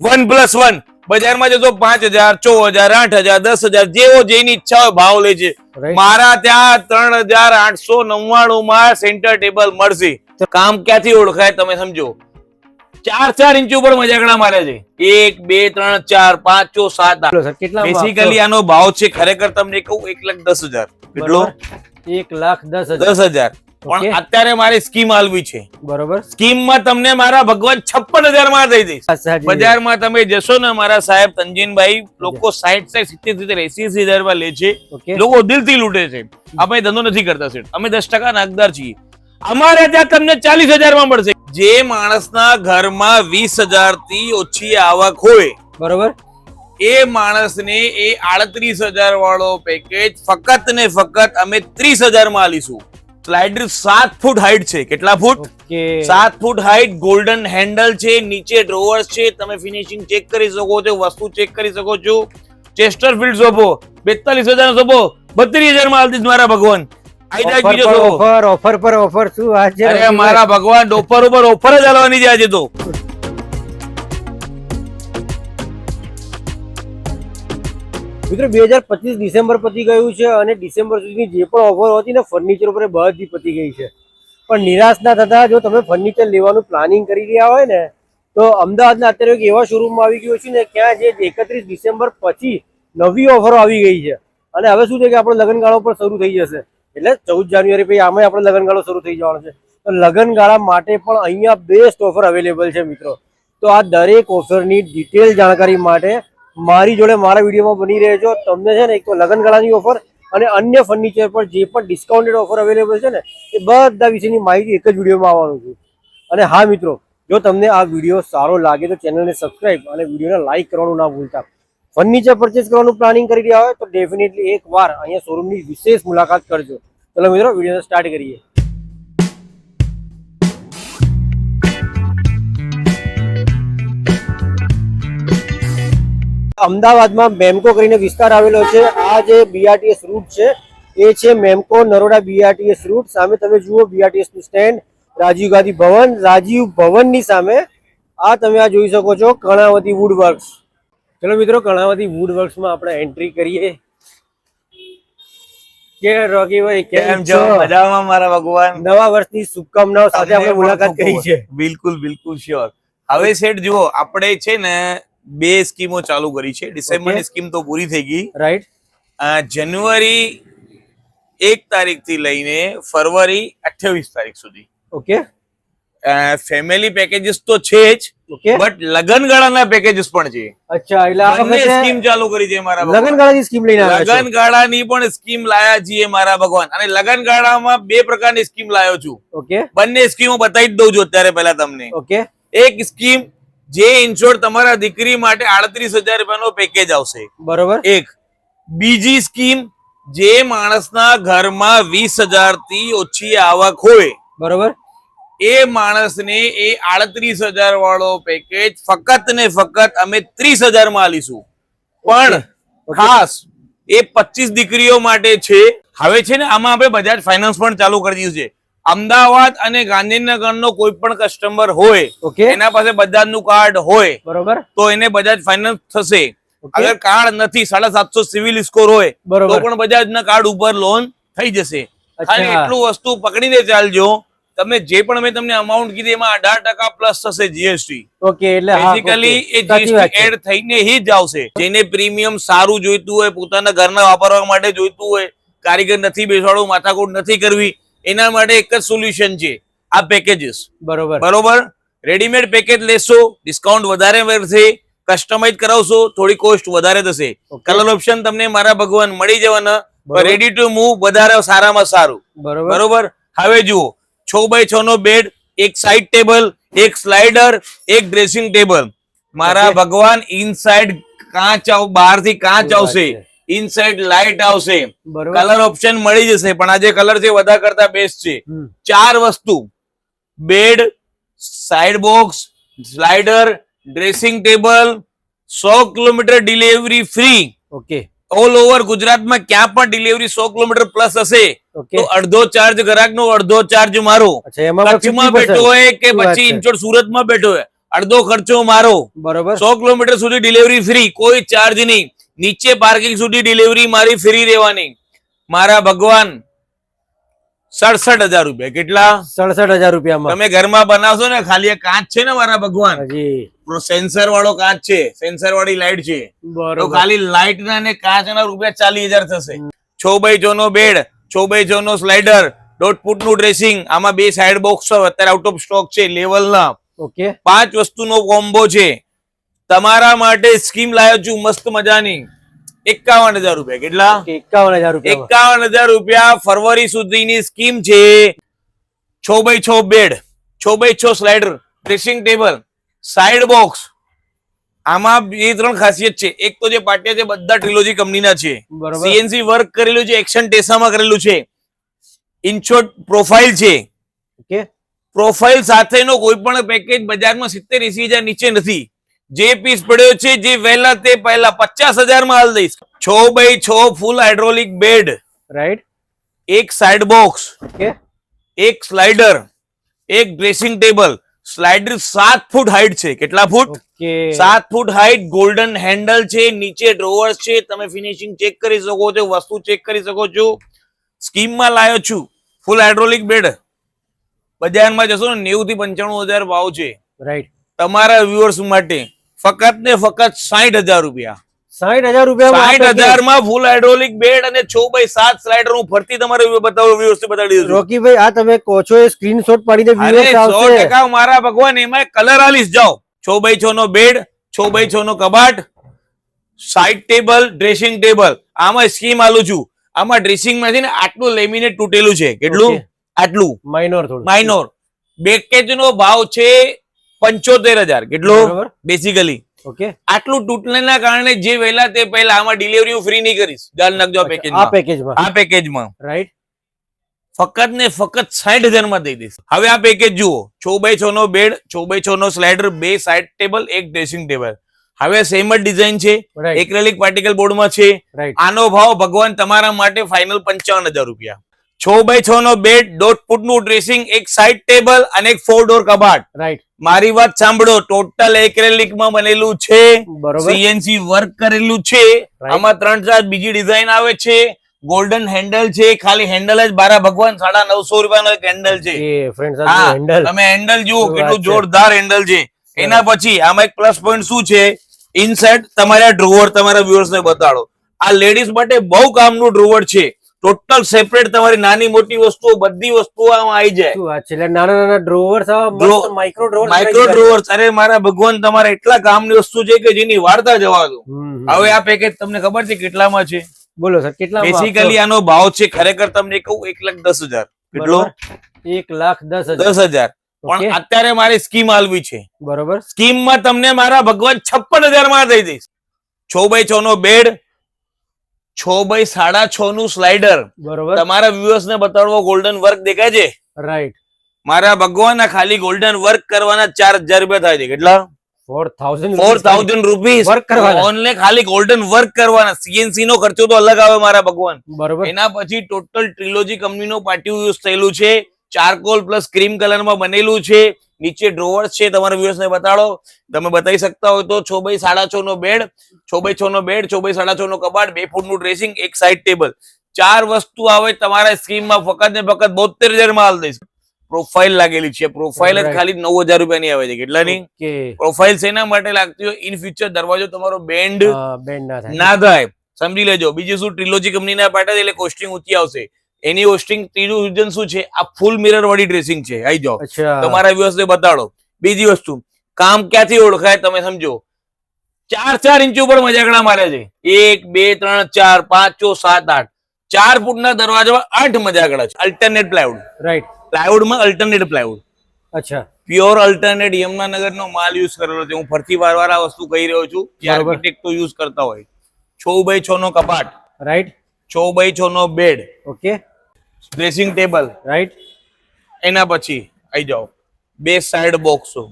1+1 બજારમાં જતો 5,000, 4,000, 8,000, 10,000 જેવો જેની ઈચ્છા હોય ભાવ લે છે. મારા ત્યાં 3,899 માં સેન્ટર ટેબલ મળશે. કામ ક્યાંથી ઓળખાય તમે સમજો. 4 ઇંચ ઉપર મજાકડા મારે છે. 1, 2, 3, 4, 5, 6, 7, 8. બેસિકલી આનો ભાવ છે ખરેખર તમને કહું 1,10,000. કેટલો? 1,10,000. પણ અત્યારે મારી સ્કીમ આલવી છે. બરોબર. સ્કીમમાં તમને મારા ભગવાન 56,000 માં દઈ દઈશ. બજારમાં તમે જશો ને મારા સાહેબ તંજીનભાઈ, લોકો 60, 70, 80,000 માં લે છે. લોકો દિલથી લૂંટે છે. અમે ધંધો નથી કરતા સેઠ, અમે 10% નાગદાર છીએ. અમારે ત્યાં તમને 40,000 માં મળશે. જે માણસના ઘરમાં 20,000 થી ઓછી આવક હોય, બરોબર, એ માણસને એ 38,000 વાળો પેકેજ ફક્ત ને ફક્ત અમે 30,000 માં આલીશું. સ્લાઇડર 7 ફૂટ હાઈટ છે. કેટલા ફૂટ? 7 ફૂટ હાઈટ. ગોલ્ડન હેન્ડલ છે, નીચે ડ્રોવર્સ છે. તમે ફિનિશિંગ ચેક કરી શકો છો, વસ્તુ ચેક કરી શકો છો. ચેસ્ટરફિલ્ડ સોફો 42,000 નો સોફો 32,000 માં આલતી મારા ભગવાન. ઓફર પર ઓફર શું આજે? અરે મારા ભગવાન, ઓફર ઉપર ઓફર જ આલવાની છે આજે તો. મિત્રો 2025 ડિસેમ્બર પતી ગયું છે અને ડિસેમ્બર સુધીની જે પણ ઓફર હતી ને ફર્નિચર ઉપર બધી પતી ગઈ છે. પણ નિરાશ ના થતા, જો તમે ફર્નિચર લેવાનું પ્લાનિંગ કરી રહ્યા હોય ને તો અમદાવાદના અત્યારે એક એવા શોરૂમમાં આવી ગયો છે ને ક્યાં જે 31 ડિસેમ્બર પછી નવી ઓફરો આવી ગઈ છે. અને હવે શું છે કે આપણો લગ્નગાળો પણ શરૂ થઈ જશે. એટલે 14 જાન્યુઆરી પછી આમાં આપણો લગ્નગાળો શરૂ થઈ જવાનો છે. તો લગ્નગાળા માટે પણ અહીંયા બેસ્ટ ઓફર અવેલેબલ છે મિત્રો. તો આ દરેક ઓફરની ડિટેલ જાણકારી માટે મારી જોડે મારા વિડીયોમાં બની રહેજો. તમને છે ને એક તો લગ્નગાળાની ઓફર અને અન્ય ફર્નિચર પર જે પણ ડિસ્કાઉન્ટેડ ઓફર અવેલેબલ છે ને એ બધા વિશેની માહિતી એક જ વિડીયોમાં આવવાનું છે. અને હા મિત્રો, જો તમને આ વિડીયો સારો લાગે તો ચેનલને સબસ્ક્રાઇબ અને વિડીયોને લાઇક કરવાનું ના ભૂલતા. ફર્નિચર પરચેસ કરવાનું પ્લાનિંગ કરી રહ્યા હોય તો ડેફિનેટલી એકવાર અહીંયા શોરૂમની વિશેષ મુલાકાત કરજો. ચલો મિત્રો, વિડીયો સ્ટાર્ટ કરીએ. અમદાવાદમાં મેમકો કરીને વિસ્તાર આવેલો છે. આ જે BRTS રૂટ છે એ છે મેમકો નરોડા BRTS રૂટ. સામે તમે જુઓ BRTS નું સ્ટેન્ડ, રાજીવ ગાંધી ભવન. રાજીવ ભવનની સામે આ તમે આ જોઈ શકો છો કર્ણાવતી વુડ વર્ક્સ. ચલો મિત્રો, કર્ણાવતી વુડ વર્ક્સમાં આપણે એન્ટ્રી કરીએ. કે રોકીભાઈ કેમ છો? મજામાં મારા ભગવાન. નવા વર્ષની શુભકામનાઓ સાથે આપણે મુલાકાત કરી છે. બિલકુલ બિલકુલ શ્યોર. હવે સેઠ જુઓ, આપણે છે ને 2 સ્કીમો ચાલુ કરી છે. ડિસેમ્બરની સ્કીમ તો પૂરી થઈ ગઈ, રાઈટ. જાન્યુઆરી 1 તારીખ થી લઈને ફરવરી 28 તારીખ સુધી ઓકે ફેમિલી પેકેજીસ તો છે જ, બટ લગનગાળાના પેકેજીસ પણ છે. અચ્છા, એટલે આ વખતે સ્કીમ ચાલુ કરી છે મારા ભગવાન. લગનગાળાની સ્કીમ લઈને આવ્યા છો? લગનગાળાની પણ સ્કીમ લાયા છીએ મારા ભગવાન. અને લગનગાળામાં 2 પ્રકારની સ્કીમ લાયો છું. ઓકે, બંને સ્કીમો બતાવી જ દઉં છું અત્યારે પહેલા તમને. ઓકે. એક સ્કીમ જે ઇન્શ્યોર તમારા દીકરી માટે 38,000 રૂપિયાનો પેકેજ આવશે, બરોબર. એક. બીજી સ્કીમ જે માણસના ઘરમાં 20,000 થી ઓછી આવક હોય, બરોબર, એ માણસને એ 38,000 વાળો પેકેજ ફક્ત ને ફક્ત અમે 30,000 માં આલીશું. પણ ખાસ એ 25 દીકરીઓ માટે છે. હવે છે ને આમાં આપણે બજાજ ફાઇનાન્સ પણ ચાલુ કરી દીધું છે. અમદાવાદ અને ગાંધીનગરનો કોઈ પણ કસ્ટમર હોય, એના પાસે બજાજનું કાર્ડ હોય, બરોબર, તો એને બજાજ ફાઇનાન્સ થશે. અગર કાર્ડ નથી, 750 સિવિલ સ્કોર હોય તો પણ બજાજના કાર્ડ ઉપર લોન થઈ જશે. ખાલી એટલું વસ્તુ પકડીને ચાલજો. તમે જે પણ મેં તમને અમાઉન્ટ કીધી એમાં 18% પ્લસ થશે GST. ઓકે, એટલે બેઝિકલી એ GST એડ થઈને જ આવશે. જેને પ્રીમિયમ સારું જોઈતું હોય, પોતાના ઘરના વાપરવા માટે જોઈતું હોય, કારીગર નથી બેસાડવું, માથાકૂટ નથી કરવી, એના માટે એક જ સોલ્યુશન છે આ પેકેજીસ. બરોબર, બરોબર. રેડીમેડ પેકેજ લેશો, ડિસ્કાઉન્ટ વધારે મળશે. કસ્ટમાઇઝ કરાવશો, થોડી કોસ્ટ વધારે થશે. કલર ઓપ્શન તમને મારા ભગવાન મળી જવાના. રેડી ટુ મૂવ, વધારે સારામાં સારું. બરોબર. હવે જુઓ, 6x6 નો બેડ, એક સાઈડ ટેબલ, એક સ્લાઇડર, એક ડ્રેસિંગ ટેબલ. મારા ભગવાન ઇનસાઇડ કાચ, બહારથી કાચ આવશે, ઇનસાઇડ લાઇટ આવશે. કલર ઓપ્શન મળી જશે, પણ આ જે કલર છે બધા કરતા બેસ્ટ છે. 4 વસ્તુ: bed, side box, slider, dressing table. 100 kilometre delivery free. Okay, all over ગુજરાતમાં ક્યાં પણ ડિલિવરી 100 કિલોમીટર પ્લસ હશે તો અડધો ચાર્જ ગ્રાહકનો, અડધો ચાર્જ મારો. કચ્છમાં બેઠો હોય કે પછી ઇન્ચોડ સુરતમાં બેઠો હોય, અડધો ખર્ચો મારો. બરોબર 100 કિલોમીટર સુધી ડિલિવરી ફ્રી, કોઈ ચાર્જ નહીં. નીચે પાર્કિંગ સુધી ડિલિવરી મારી ફ્રી રહેવાની. મારા ભગવાન 67,000 રૂપિયા. કેટલા? 67,000 રૂપિયામાં. તમે ઘરમાં બનાવશો ને, ખાલી આ કાચ છે ને મારા ભગવાન, હજી સેન્સર વાળો કાચ છે, સેન્સર વાળી લાઈટ છે, તો બરોબર ખાલી લાઈટ ના અને કાચના રૂપિયા 40,000 થશે. 6x6 નો બેડ, 6x6 નો સ્લાઇડર, 1.5 ફૂટ નું ડ્રેસિંગ, આમાં 2 સાઈડ બોક્સ અત્યારે આઉટ ઓફ સ્ટોક છે લેવલના. ઓકે 5 વસ્તુનો કોમ્બો છે. તમારા માટે સ્કીમ લાવ્યો છું મસ્ત મજાની. 51,000 રૂપિયા. કેટલા? 51,000 રૂપિયા. 51,000 રૂપિયા ફરવરી સુધીની સ્કીમ છે. 6x6 bed, 6x6 slider, dressing table, side box. આમાં 2-3 ખાસિયત છે. એક તો જે પાટિયા છે બધા ટ્રિલોજી કંપનીના છે, બરોબર સીએનસી વર્ક કરેલું છે, એક્શન ટેસામાં કરેલું છે, ઇનશોર્ટ પ્રોફાઇલ છે. ઓકે પ્રોફાઇલ સાથેનો કોઈ પણ પેકેજ બજારમાં 70-80,000 નીચે નથી. જે પીસ પડ્યો છે, જે વહેલા તે પહેલા 50,000 માં હાલ દઈશ. 6x6 full hydraulic bed, right, એક સાઈડ બોક્સ, ઓકે એક સ્લાઇડર, એક dressing table. Slider 7 foot height છે. કેટલા foot? Okay 7 foot height. Golden handle છે, નીચે ડ્રોવર્સ છે, તમે ફિનિશિંગ ચેક કરી શકો છો, વસ્તુ ચેક કરી શકો છો. સ્કીમમાં લાવ્યો છું ફૂલ હાઇડ્રોલિક બેડ. બજારમાં જશો ને 90,000 થી 95,000 ભાવ છે. રાઈટ, તમારા વ્યુઅર્સ માટે ફક્ત ને ફક્ત 60,000 રૂપિયા. 60,000 રૂપિયા. 60,000 માં ફૂલ હાઇડ્રોલિક બેડ અને 6x7 સ્લાઇડર હું ફરતી તમારે બતાવું, વ્યુઅર્સ બતાવી દઉં છું. રોકીભાઈ આ તમે કહો છો એ સ્ક્રીનશોટ પાડીને અરે viewers આવશે. 100% મારા ભગવાન, એમાં કલર આલીશ. જાઓ, 6x6 નો બેડ, 6x6 નો કબાટ, સાઈડ ટેબલ, ડ્રેસિંગ ટેબલ. આમાં સ્કીમ આલું છું. આમાં ડ્રેસિંગ માં છે ને આટલું લેમિનેટ તૂટેલું છે. કેટલું? Okay. આટલું માઇનોર થોડું માઇનોર. પેકેજ નો ભાવ છે 75,000. કેટલો? બરોબર. બેસિકલી ઓકે આટલું તૂટવાના કારણે જે વહેલા તે પહેલા આમાં ડિલિવરી હું ફ્રી નહીં કરીશ. ધ્યાન નાખજો આ આ પેકેજમાં. પેકેજમાં. આ પેકેજમાં રાઈટ, ફક્ત ને ફક્ત 60,000 માં દઈ દઈશ. હવે આ પેકેજ જુઓ. 6x6 નો બેડ, 6x6 નો સ્લાઇડર, 2 સાઈડ ટેબલ, એક ડ્રેસિંગ ટેબલ. હવે સેમ જ ડિઝાઇન છે, Right. એક્રેલિક પાર્ટિકલ બોર્ડમાં છે. રાઈટ, આનો ભાવ ભગવાન તમારા માટે ફાઇનલ 55,000 રૂપિયા. 6x6 નો બેડ, 1.5 ફૂટ નું ડ્રેસિંગ, એક સાઈડ ટેબલ અને એક 4 ડોર કબાટ. રાઈટ, મારી વાત સાંભળો, ટોટલ એક્રેલિક માં બનેલું છે, બરોબર સીએનસી વર્ક કરેલું છે. આમાં 3-4 બીજી ડિઝાઇન આવે છે. ગોલ્ડન હેન્ડલ છે, ખાલી હેન્ડલ જ બારા ભગવાન 950 રૂપિયાનો એક હેન્ડલ છે. એ ફ્રેન્ડ્સ આ હા, હેન્ડલ તમે હેન્ડલ જુઓ શું કેટલું વાત છે. જોરદાર હેન્ડલ છે. એના પછી આમાં એક પ્લસ પોઈન્ટ શું છે, ઇનસાઇડ તમારા ડ્રોવર તમારા વ્યુઅર્સ ને બતાડો. આ લેડીઝ માટે બહુ કામનું ડ્રોવર છે. ટોટલ સેપરેટ તમારી નાની મોટી વસ્તુઓ બધી વસ્તુઓ આમાં આવી જાય. શું વાત છે, એટલે નાના નાના ડ્રોવર્સ માઇક્રો ડ્રોવર માઇક્રો ડ્રોવર્સ. અરે મારા ભગવાન, તમારે એટલા કામની વસ્તુ છે કે જેની વાર્તા જવા દો. હવે આ પેકેજ તમને ખબર છે કેટલામાં છે? બોલો સર કેટલા? બેસિકલી આનો ભાવ છે ખરેખર તમને કહું 1,10,000. કેટલો? 1,10,000. 10,000. પણ અત્યારે મારી સ્કીમ આલવી છે. બરોબર, સ્કીમમાં તમને મારા ભગવાન 56,000 માં દઈ દઈશ. 6x6 નો બેડ, 6x6 નું સ્લાઇડર. બરોબર, તમારા વ્યુઅર્સ ને બતાડવો ગોલ્ડન વર્ક દેખાય છે? રાઈટ, મારા ભગવાન, આ ખાલી ગોલ્ડન વર્ક કરવાના 4,000 રૂપિયા થાય છે. કેટલા? 4,000 રૂપીસ વર્ક કરવાના. ઓનલી ખાલી ગોલ્ડન વર્ક કરવાના. સીએનસી નો ખર્ચો તો અલગ આવે મારા ભગવાન. બરોબર, એના પછી ટોટલ ટ્રિલોજી કંપનીનું પાટિયું યુઝ થયેલું છે. ચારકોલ પ્લસ ક્રીમ કલરમાં બનેલું છે. નીચે ડ્રોવર્સ છે, તમારા વ્યુઅર્સ ને બતાડો. તમે બતાવી શકતા હોય તો 6x6 નો બેડ, 6x6 નો બેડ, 6x6 નો કબાટ, 2 ફૂટ નું ડ્રેસિંગ, એક સાઈડ ટેબલ. 4 વસ્તુ આવે તમારા સ્કીમમાં ફક્ત ને ફક્ત 72,000 માં હાલ દઈશ. પ્રોફાઇલ લાગેલી છે. પ્રોફાઇલ જ ખાલી 9,000 રૂપિયાની આવે છે. કેટલાની પ્રોફાઇલ શેના માટે લાગતી હોય? ઇન ફ્યુચર દરવાજો તમારો બેન્ડ ના થાય, સમજી લેજો. બીજું શું, ટ્રિલોજી કંપનીના પાટા એટલે કોસ્ટિંગ ઊંચી આવશે. એની હોસ્ટિંગ ત્રીજું રીઝન શું છે, આ ફૂલ મિરર વાળી ડ્રેસિંગ છે. આઈ જાઓ, તમારા વ્યુઅર્સ ને બતાડો. બીજી વસ્તુ, કામ ક્યાંથી ઓળખાય તમે સમજો. 4-4 ઇંચ ઉપર મજાકડા મારે છે. 1 2 3 4 5 6 7 8 4 ફૂટના દરવાજામાં 8 મજાકડા છે. Alternate plywood. રાઈટ, પ્લાયવુડમાં અલ્ટરનેટ પ્લાયવુડ. અચ્છા, પ્યોર અલ્ટરનેટ યમુનાનગર નો માલ યુઝ કરેલો છે. હું ફરતી વાર આ વસ્તુ કહી રહ્યો છું. આર્કિટેક્ટ તો યુઝ કરતા હોય. 6x6 નો કપાટ, રાઈટ, 6x6 નો bed, okay, dressing table. Right, એના પછી આવી જાઓ 2 સાઈડ બોક્સો,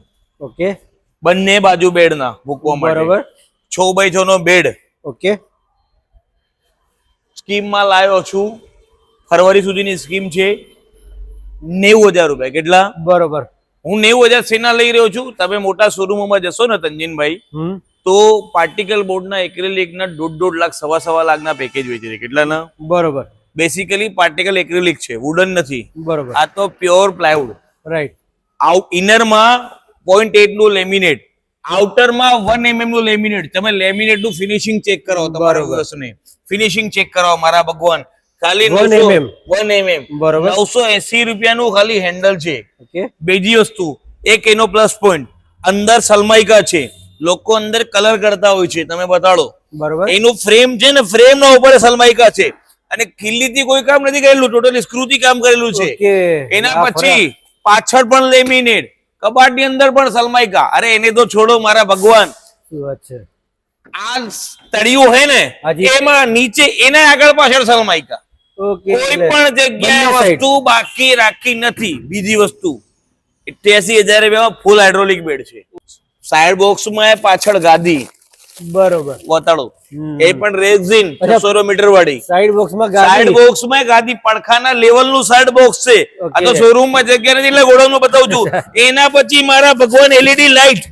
ઓકે, બંને બાજુ બેડના મૂકવા માટે. બરોબર, 6x6 નો બેડ. ઓકે, સ્કીમમાં લાવ્યો છું. ફરવરી સુધીની સ્કીમ છે. 90,000 રૂપિયા. કેટલા? બરોબર, હું 90,000 સેના લઈ રહ્યો છું. તમે મોટા શોરૂમમાં જશો ને તંજીનભાઈ, તો પાર્ટિકલ બોર્ડના એક્રેલિકના 1.5 લાખ, 1.25 લાખના પેકેજ વેચે છે. કેટલાના? બરોબર. બેસિકલી પાર્ટિકલ એક્રેલિક છે, વુડન નથી. બરોબર. આ તો પ્યોર પ્લાયવુડ. રાઈટ. ઇનરમાં 0.8 નું લેમિનેટ, આઉટરમાં 1 mm નું લેમિનેટ. તમે લેમિનેટ નું ફિનિશિંગ ચેક કરો, તમારા વ્યુઅર્સને ફિનિશિંગ ચેક કરાવો. મારા ભગવાન, ખાલી 1 mm. 1 mm, બરોબર. 980 રૂપિયાનું ખાલી હેન્ડલ છે. ઓકે. બીજી વસ્તુ, એક એનો પ્લસ પોઈન્ટ, અંદર સલમાઈકા છે. લોકો અંદર કલર કરતા હોય છે, તમે બતાડો. બરોબર. એનું ફ્રેમ છે ને, ફ્રેમ ના ઉપર સલમાઈકા છે, અને ખીલીથી કોઈ કામ નથી કરેલું, ટોટલી સ્ક્રૂથી કામ કરેલું છે. ઓકે. એના પછી પાછળ પણ લેમિનેટ, કબાટની અંદર પણ સલમાઈકા. અરે એને તો છોડો મારા ભગવાન, શું વાત છે. આ તળિયું હે ને, હાજી. એમાં નીચે એના આગળ પાછળ સલમાઈકા. ઓકે. કોઈ પણ જગ્યાએ બંને side. વસ્તુ બાકી રાખી નથી. બીજી વસ્તુ, 88,000 રૂપિયામાં ફૂલ હાઇડ્રોલિક બેડ છે. સાઈડ બોક્સમાં પાછળ ગાદી, બરોબર. બતાડો. એ પણ રેઝિન 600 મીટર વાળી. સાઈડ બોક્સમાં સાઈડ બોક્સ માં ગાદી, પડખાના લેવલ નું સાઈડ બોક્સ છે. આ તો શોરૂમ માં જગ્યા નથી એટલે ગોડાઉન માં બતાવું છું. એના પછી મારા ભગવાન LED લાઈટ.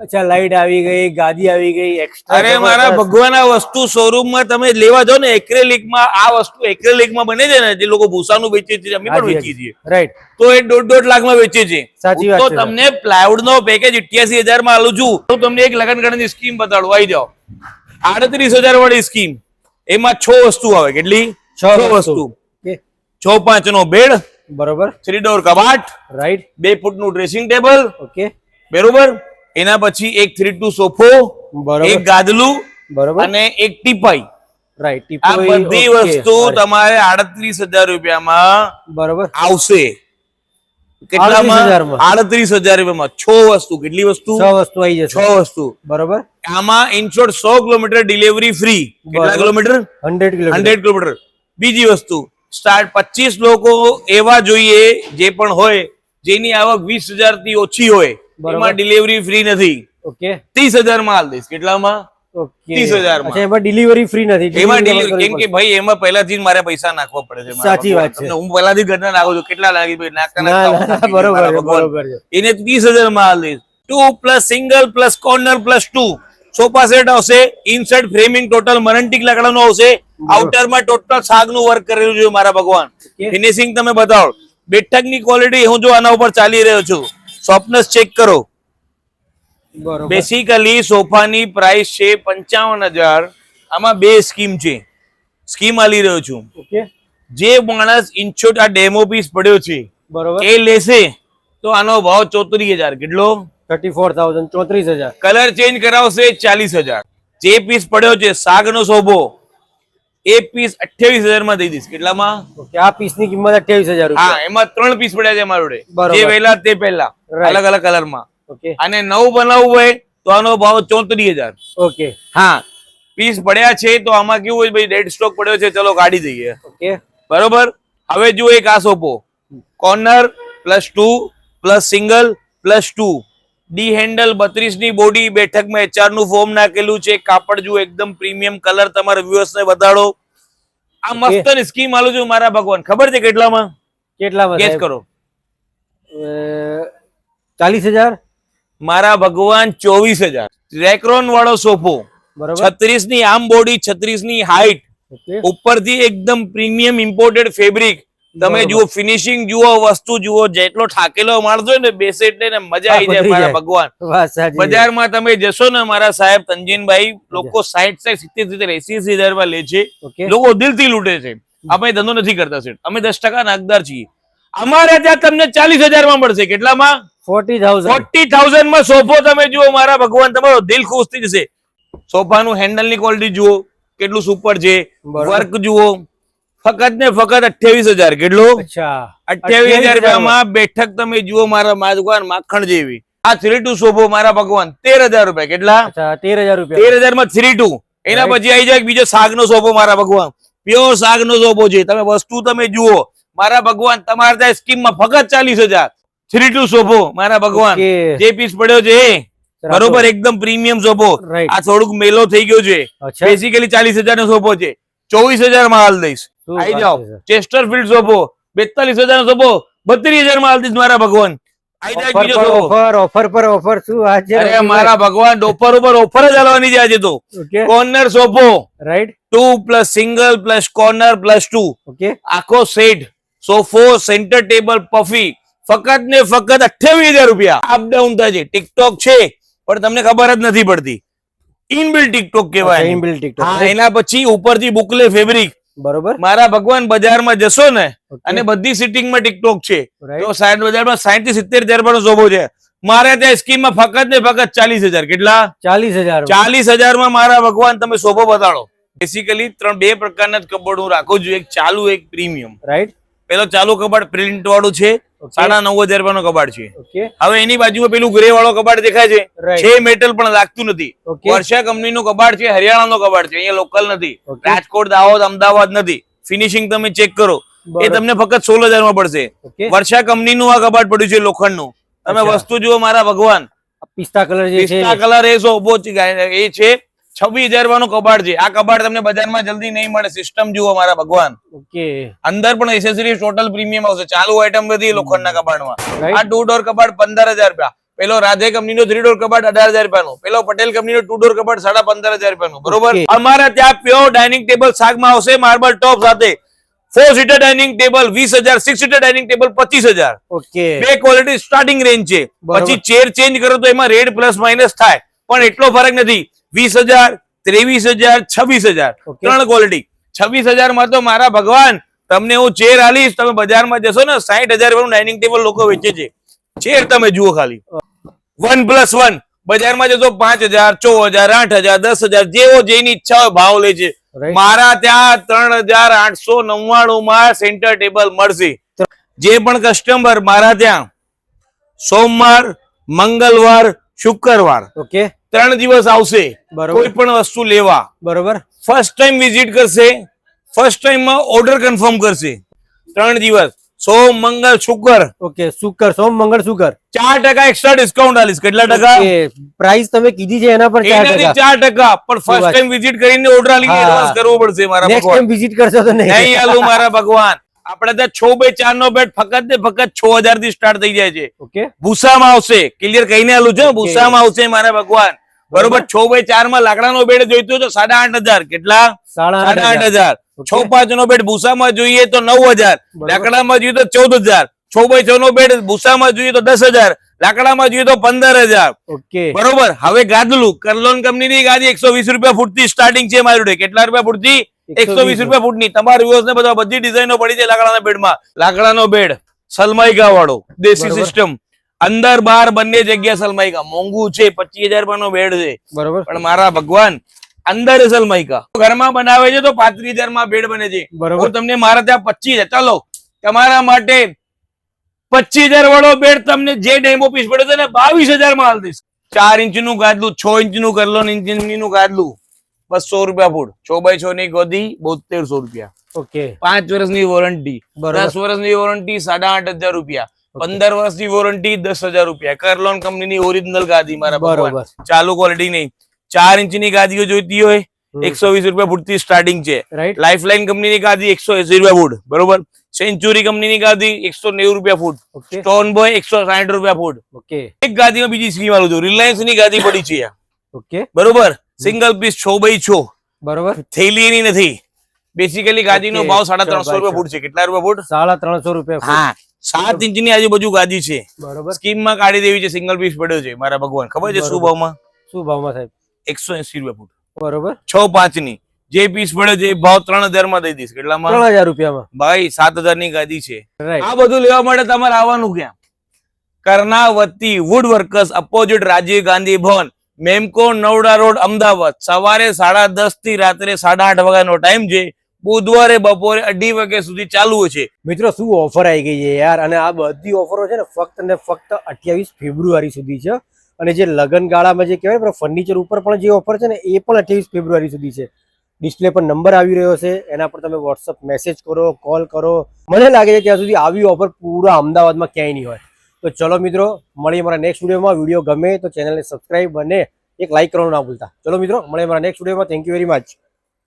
અચ્છા, લાઈટ આવી ગઈ, ગાદી આવી ગઈ, એક્સ્ટ્રા. અરે મારા ભગવાન, આ વસ્તુ શોરૂમ માં તમે લેવા જાઓ ને, એક્રેલિક માં આ વસ્તુ એક્રેલિક માં બને છે ને, જે લોકો ભૂસાનું વેચે છે, અમે પણ વેચીએ છીએ. રાઈટ. તો એ 1.5 લાખ માં વેચે છે. સાચી વાત તો છે. તમને પ્લાયવુડ નો પેકેજ 88,000 માં આલું છું. હું તમને એક લગન ગણની સ્કીમ બતાડું, આવી જાઓ. 38,000 વાળી સ્કીમ, એમાં 6 વસ્તુ આવે. કેટલી? 6 વસ્તુ. 6x5 નો બેડ, બરોબર. 3 ડોર કબાટ, રાઈટ. 2 ફૂટનું ડ્રેસિંગ ટેબલ, ઓકે. બરોબર. એના પછી એક 3-2 સોફો, બરોબર. એક ગાદલું, બરોબર. અને એક ટીપાઈ. રાઈટ. આ બધી વસ્તુ તમારે 38,000 રૂપિયામાં બરોબર આવશે. કેટલામાં? 38,000 રૂપિયામાં 6 વસ્તુ. કેટલી વસ્તુ? 6 વસ્તુ આવી જશે. 6 વસ્તુ. બરોબર. આમાં ઇનશોર્ટ 100 કિલોમીટર ડિલિવરી ફ્રી. કેટલા કિલોમીટર? 100 કિલોમીટર. 100 કિલોમીટર. બીજી વસ્તુ, સ્ટાર્ટ 25 લોકો એવા જોઈએ જે પણ હોય જેની આવક 20,000 થી ઓછી હોય, એમાં ડિલિવરી ફ્રી નથી. ઓકે. 30,000 માં હાલ દઈશ. કેટલામાં? ઓકે. 30,000 માં. અચ્છા, એમાં ડિલિવરી ફ્રી નથી. એમાં કેમ કે ભાઈ એમાં પહેલાથી જ મારે પૈસા નાખવા પડે છે. સાચી વાત છે. હું પહેલાથી ઘરના નાખું છું. કેટલા લાગી ભાઈ? નાખતા ના, નાખતા બરોબર છે, બરોબર છે. એને 30,000 માં હાલ દઈશ. 2 plus single plus corner plus 2 sofa set આવશે. ઇનસર્ટ ફ્રેમિંગ ટોટલ મરન્ટિક લાકડાનું આવશે. આઉટરમાં ટોટલ સાગનું વર્ક કરેલું છે મારા ભગવાન. ફિનિશિંગ તમે બતાવો. બેઠકની ક્વોલિટી હું જો આના ઉપર ચાલી રહ્યો છું, સોફ્ટનેસ ચેક કરો. બરોબર. બેસિકલી સોફાની પ્રાઇસ છે 55,000. આમાં 2 સ્કીમ છે. સ્કીમ આલી રહ્યો છું. ઓકે. જે માણસ ઇન્ચોટ આ ડેમો પીસ પડ્યો છે બરોબર. એ લેશે તો આનો ભાવ 34,000. કેટલો? 34,000, 34,000. કલર ચેન્જ કરાવશે 40,000. જે પીસ પડ્યો છે સાગનો સોફો, એ પીસ 28,000 માં દઈ દઈશ. કેટલામાં? ઓકે. આ પીસની કિંમત 28,000 રૂપિયા. હા, એમાં 3 પીસ પડ્યા છે મારા જોડે. બરોબર. જે વહેલા તે પહેલા, Right. અલગ અલગ કલરમાં. ઓકે. અને નવું બનાવવું હોય તો આનો ભાવ 34,000. ઓકે. હા, પીસ પડ્યા છે તો આમાં કેવું હોય ભાઈ, ડેડ સ્ટોક પડ્યો છે, ચલો કાઢી દઈએ. ઓકે. બરોબર. હવે જુઓ એક આ સોફો, corner +2 plus single +2, D handle, 32 ની બોડી, બેઠકમાં HR નું ફોર્મ નાખેલું છે. કાપડ જુઓ એકદમ પ્રીમિયમ કલર. તમારા વ્યુઅર્સ ને બતાડો. આ મસ્ત સ્કીમ આલું છું મારા ભગવાન. ખબર છે કેટલામાં? કેટલામાં? ગેસ કરો. 40,000. મારા ભગવાન 24,000. રેક્રોન વાળો સોફો, બરોબર. 36 ની આમ બોડી, 36 ની હાઈટ, ઓકે. ઉપરથી એકદમ પ્રીમિયમ ઇમ્પોર્ટેડ ફેબ્રિક. તમે જુઓ ફિનિશિંગ, જુઓ વસ્તુ જુઓ. જેટલો થાકેલો માણસ હોય ને, બેસે એટલે ને મજા આવી જાય મારા ભગવાન. વાત સાચી. બજારમાં તમે જશો ને મારા સાહેબ તંજીનભાઈ, લોકો 60, 70, 80,000 માં લે છે. ઓકે. લોકો દિલથી લૂંટે છે. અમે ધંધો નથી કરતા સેઠ, અમે 10% નાકદાર છીએ. અમારે ત્યાં તમને 40,000 માં મળશે. કેટલામાં? 40,000. 40,000 માં સોફો. તમે જુઓ મારા ભગવાન, તમારો દિલ ખુશ થઈ જશે. સોફાનું હેન્ડલ ની ક્વોલિટી જુઓ કેટલું સુપર છે. વર્ક જુઓ. ફક્ત ને ફક્ત 28,000. કેટલો? અચ્છા. 28,000 રૂપિયામાં બેઠક તમે જુઓ મારા ભગવાન, માખણ જેવી. આ 3-2 સોફો મારા ભગવાન 13,000 રૂપિયા. કેટલા? અચ્છા, 13,000 રૂપિયા. 13,000 માં 3-2. એના પછી આવી જાય બીજો સાગનો સોફો મારા ભગવાન. પ્યોર સાગનો સોફો છે. તમે વસ્તુ તમે જુઓ મારા ભગવાન. તમારે ત્યાં સ્કીમમાં ફક્ત 40,000. 3-2 સોફો મારા ભગવાન. જે પીસ પડ્યો છે બરોબર, એકદમ પ્રીમિયમ સોફો. Right. આ થોડુંક મેલો થઈ ગયો છે. અચ્છા. બેસિકલી 40,000 નો સોફો છે. 24,000 માં હાલ દઈશ. આવી જાઓ. ચેસ્ટરફિલ્ડ સોફો 42,000 નો સોફો 32,000 માં હાલ દઈશ મારા ભગવાન. આઈ જાય બીજો સોફો. ઓફર પર ઓફર શું આ છે? અરે મારા ભગવાન, ઓફર ઉપર ઓફર જ હાલવાની છે આજે તો. ઓકે, કોર્નર સોફો right, 2 plus single plus corner plus 2 okay, આખો સેટ સોફો સેન્ટર ટેબલ પફી ફક્ત ને ફક્ત 28,000 રૂપિયા. અપ ડાઉન થાય છે. ટિકટોક છે પણ તમને ખબર જ નથી પડતી. ઇનબિલ્ટ ટિકટોક કહેવાય. Inbuilt TikTok. હા, એના પછી ઉપરથી બુકલે ફેબ્રિક. બરોબર, મારા ભગવાન બજારમાં જશો ને ઓકે, અને બધી સિટિંગમાં ટિકટોક છે રાઈટ, તો 60 બજારમાં 60 થી 70,000 રૂપિયાનો સોફો છે. મારે ત્યાં સ્કીમમાં ફક્ત ને ફક્ત 40,000. કેટલા? 40,000. 40,000 માં મારા ભગવાન તમે સોફો બતાડો. બેસિકલી બે પ્રકારના જ કબોર્ડ હું રાખું છું, એક ચાલુ એક પ્રીમિયમ. રાઈટ, પેલો ચાલુ કબાટ પ્રિન્ટ વાળું છે, ઓકે, 9,500 રૂપિયાનો કબાટ છે. ઓકે, હવે એની બાજુમાં પેલું ગ્રે વાળો કબાટ દેખાય છે, રાઈટ, છે મેટલ પણ લાગતું નથી. ઓકે, વર્ષા કંપનીનું કબાટ છે, હરિયાણાનો કબાટ છે, અહીંયા લોકલ નથી. ઓકે, રાજકોટ, દાહોદ, અમદાવાદ નથી. ફિનિશિંગ તમે ચેક કરો, એ બરોબર, તમને ફક્ત 16,000 માં પડશે. ઓકે. વર્ષા કંપનીનું આ કબાટ પડ્યું છે લોખંડનું. તમે અચ્છા. વસ્તુ જુઓ મારા ભગવાન. પિસ્તા કલર જે છે, પિસ્તા કલર એ સોફો એ છે 26,000 રૂપિયાનું કબાટ છે. આ કબાટ તમને બજારમાં જલ્દી નહીં મળે. સિસ્ટમ જુઓ મારા ભગવાન. ઓકે, અંદર પણ એસેસરીઝ ટોટલ પ્રીમિયમ આવશે. ચાલુ આઈટમ બધી લોખંડના કબાટમાં. આ રાઈટ, 2 ડોર કબાટ 15,000 રૂપિયા. પેલો રાધે કંપનીનો 3 ડોર કબાટ 18,000 રૂપિયાનું. પેલો પટેલ કંપનીનો 2 ડોર કબાટ 15,500 રૂપિયાનું. બરોબર. Okay. અમારા ત્યાં પ્યોર ડાઇનિંગ ટેબલ શાકમાં આવશે માર્બલ ટોપ સાથે. 4 seater dining table 20,000, 6 seater dining table 25,000. Okay, બે ક્વોલિટી સ્ટાર્ટિંગ રેન્જ છે. બરોબર. પછી ચેર ચેન્જ કરો તો એમાં રેટ પ્લસ માઇનસ થાય, પણ એટલો ફરક નથી. 20,000, 23,000, 26,000 ઓકે. 3 ક્વોલિટી. 26,000 માં તો મારા ભગવાન તમને હું ચેર આલીશ. તમે બજારમાં જશો ને 60,000 રૂપિયાનું ડાઇનિંગ ટેબલ લોકો વેચે છે. ચેર તમે જુઓ ખાલી 1+1 બજારમાં જશો 5,000, 4,000, 8,000, 10,000 જેવો જેની ઈચ્છા હોય ભાવ લે છે. રાઈટ, મારા ત્યાં 3,899 માં સેન્ટર ટેબલ મળશે. જે પણ કસ્ટમર મારા ત્યાં સોમવાર, મંગળવાર, શુક્રવાર ઓકે, 3 દિવસ આવશે બરોબર, કોઈ પણ વસ્તુ લેવા, બરોબર, ફર્સ્ટ ટાઈમ વિઝિટ કરશે, ફર્સ્ટ ટાઈમ માં ઓર્ડર કન્ફર્મ કરશે. 3 દિવસ સોમ, મંગળ, શુક્ર ઓકે, શુક્ર, સોમ, મંગળ, શુક્ર. 4% એક્સ્ટ્રા ડિસ્કાઉન્ટ આલીશ. કેટલા ટકા? ઓકે, પ્રાઇસ તમે કીધી છે એના પર 4%. 4%. પણ ફર્સ્ટ વાત. ટાઈમ વિઝિટ કરીને ઓર્ડર આલીને હા. એડવાન્સ કરવું પડશે મારા નેક્સ્ટ ભગવાન. ટાઈમ વિઝિટ કરશો તો નહીં. નહીં આલું મારા ભગવાન. આપણે ત્યાં 6x4 નો બેડ ફક્ત ને ફક્ત 6,000 થી સ્ટાર્ટ થઈ જાય છે. ઓકે, ભૂસામાં આવશે. ક્લિયર કહીને આલું છે. Okay. ભૂસામાં આવશે મારા ભગવાન. બરોબર. 6x4 માં લાકડાનો બેડ જોઈતો હોય તો 8,500. કેટલા? 8,500. 8,500. 6x5 નો બેડ ભૂસામાં જોઈએ તો 9,000. બરોબર. લાકડામાં જોઈએ તો 14,000. 6x6 નો બેડ ભૂસામાં જોઈએ તો 10,000. લાકડામાં જોઈએ તો 15,000. ઓકે, બરોબર. હવે ગાદલું કરલોન કંપનીની ગાદી 120 રૂપિયા ફૂટથી સ્ટાર્ટિંગ છે મારી જોડે. કેટલા રૂપિયા ફૂટથી? 120 રૂપિયા ફૂટની. તમારા વ્યુઅર્સ ને બધા બધી ડિઝાઇનો પડી છે લાકડાના બેડમાં. લાકડાનો બેડ સલમાઈકા વાળો દેશી બરોબર. સિસ્ટમ. અંદર બહાર બંને જગ્યા સલમાઈકા. મોંઘું છે, 25,000 રૂપિયાનો બેડ છે, બરોબર, પણ મારા ભગવાન અંદર સલમાઈકા. ઘરમાં બનાવે છે તો 35,000 માં બેડ બને છે. બરોબર, હું તમને મારા ત્યાં 25,000 ચાલો તમારા માટે 25,000 વાળો બેડ તમને જે ડેમો પીસ પડ્યો છે ને 22,000 માં હાલ દઈશ. 4 ઇંચનું ગાદલું, 6 ઇંચનું કરલોન ઇંચનું ગાદલું 200 રૂપિયા ફૂટ. 6x6 ની ગોદી 7200 રૂપિયા. ઓકે, 5 વર્ષની વોરંટી, બરોબર. 10 વર્ષની વોરંટી 8,500 રૂપિયા, 15 વર્ષની વોરંટી 10,000 રૂપિયા. કરલોન કંપનીની ઓરિજિનલ ગાદી મારા ભગવાન. બરોબર, ચાલુ ક્વોલિટી નહીં. 4 ઇંચની ગાદીઓ જોઈતી હોય 120 રૂપિયા ફૂટથી સ્ટાર્ટિંગ છે. રાઈટ, લાઈફલાઈન કંપનીની ગાદી 180 રૂપિયા ફૂટ. બરોબર. સેન્ચુરી કંપનીની ગાદી 190 રૂપિયા ફૂટ. ઓકે, સ્ટોન બોય 160 રૂપિયા ફૂટ. ઓકે, એક ગાદીમાં બીજી સ્કીમ આલું છું. રિલાયન્સ ની ગાદી પડી છે આ. ઓકે, બરોબર. સિંગલ પીસ 6x6 બરોબર, થેલીની નથી. બેસિકલી ગાદીનો Okay, ભાવ 350 6x6. રૂપિયા ફૂટ છે. કેટલા રૂપિયા ફૂટ? 350 રૂપિયા ફૂટ. હા, 7 ઇંચની આજુબાજુ ગાદી છે. બરોબર, સ્કીમમાં કાઢી દેવી છે. સિંગલ પીસ પડ્યો છે મારા ભગવાન. ખબર છે શું બરોબર. ભાવમાં? શું ભાવમાં સાહેબ? 180 રૂપિયા ફૂટ. બરોબર, 6x5 ની જે પીસ પડ્યો છે એ ભાવ 3,000 માં દઈ દઈશ. કેટલામાં? 3,000 રૂપિયામાં. ભાઈ 7,000 ની ગાદી છે. રાઈટ, આ બધું લેવા માટે તમારે આવવાનું ક્યાં? Karnavati wood workers opposite Rajiv Gandhi Bhavan, Memco, Naroda road, Ahmedabad. સવારે 10:30 થી રાત્રે 8:30 વાગ્યાનો ટાઈમ છે. બુધવારે બપોરે 2:30 વાગ્યા સુધી ચાલુ છે. મિત્રો શું ઓફર આવી ગઈ છે યાર. અને આ બધી ઓફરો છે ને ફક્ત ને ફક્ત 28 ફેબ્રુઆરી સુધી છે. અને જે લગન ગાળામાં જે કહેવાય ને ફર્નિચર ઉપર પણ જે ઓફર છે ને એ પણ 28 ફેબ્રુઆરી સુધી છે. ડિસ્પ્લે પર નંબર આવી રહ્યો છે, એના પર તમે વોટ્સઅપ મેસેજ કરો, કોલ કરો. મને લાગે છે ત્યાં સુધી આવી ઓફર પૂરા અમદાવાદમાં ક્યાંય નહીં હોય. તો ચલો મિત્રો, મળીએ મારા નેક્સ્ટ વિડીયોમાં. વિડીયો ગમે તો ચેનલને સબસ્ક્રાઈબ અને એક લાઈક કરવાનું ના ભૂલતા. ચલો મિત્રો, મળીએ મારા નેક્સ્ટ વિડીયોમાં. Thank you very much.